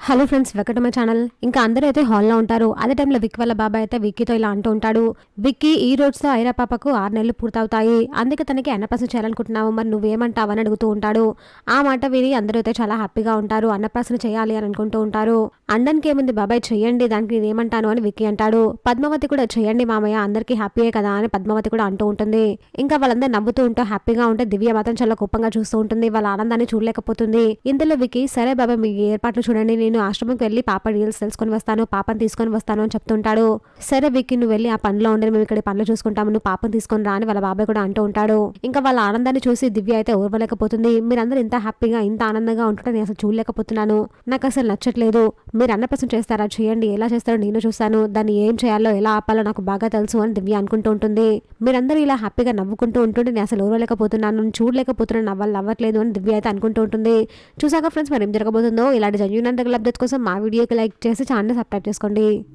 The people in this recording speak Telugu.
Hello friends, welcome to my channel. ఇంకా అందరూ అయితే హాల్లో ఉంటారు. అదే టైంలో విక్కీ వాళ్ళ బాబాయ్ అయితే విక్కీతో ఇలా అంటూ ఉంటాడు. విక్కీ ఈ రోజుతో ఐరా పాపకు 6 నెలలు పూర్తవుతాయి, అందుకే తనకి అన్నప్రాసన చేయాలనుకుంటున్నావు, మరి నువ్వేమంటావు అని అడుగుతూ ఉంటాడు. ఆ మాట విని అందరూ అయితే చాలా హ్యాపీగా ఉంటారు. అన్నప్రాసన చేయాలి అని అనుకుంటూ ఉంటారు. అండానికి ఏముంది బాబాయ్, చెయ్యండి, దానికి నేనేమంటాను అని విక్కీ అంటాడు. పద్మావతి కూడా చెయ్యండి మామయ్య, అందరికీ హ్యాపీయే కదా అని పద్మావతి కూడా అంటూ ఉంటుంది. ఇంకా వాళ్ళందరూ నవ్వుతూ ఉంటూ హ్యాపీగా ఉంటే దివ్య మాత్రం చాలా కోపంగా చూస్తూ ఉంటుంది. వాళ్ళ ఆనందాన్ని చూడలేకపోతుంది. ఇందులో విక్కీ, సరే బాబాయ్ మీ ఏర్పాట్లు చూడండి, నేను ఆశ్రమంకి వెళ్ళి పాప డీటెయిల్స్ తెలుసుకొని వస్తాను, పాపని తీసుకొని వస్తాను అని చెప్తుంటాడు. సరే విక్కీ, నువ్వు వెళ్ళి ఆ పనిలో ఉండి మేము ఇక్కడ పనులు చూసుకుంటాము, నువ్వు పాపని తీసుకొని రా అని వాళ్ళ బాబాయ్ కూడా అంటూ ఉంటాడు. ఇంకా వాళ్ళ ఆనందాన్ని చూసి దివ్య అయితే ఓర్వలేకపోతుంది. మీరందరూ ఇంత హ్యాపీగా ఇంత ఆనందంగా ఉంటుంటే నేను అసలు చూడలేకపోతున్నాను, నాకు అసలు నచ్చట్లేదు. మీరు అన్నప్రాసన చేస్తారా, చేయండి, ఎలా చేస్తారో నేను చూస్తాను, దాన్ని ఏం చేయాలో ఎలా ఆపాలో నాకు బాగా తెలుసు అని దివ్య అనుకుంటూ ఉంటుంది. మీరందరూ ఇలా హ్యాపీగా నవ్వుకుంటూ ఉంటుంటే నేను అసలు ఓర్వలేకపోతున్నాను, చూడలేకపోతున్నాను, నవ్వాలి అవ్వట్లేదు అని దివ్య అయితే అనుకుంటూ ఉంటుంది. చూసాక ఫ్రెండ్స్, మరి ఏం జరగబోతుందో. ఇలాంటి జెన్యూన్ అండ్ అప్డేట్స్ కోసం మా వీడియోకి లైక్ చేసి ఛానల్ సబ్స్క్రైబ్ చేసుకోండి.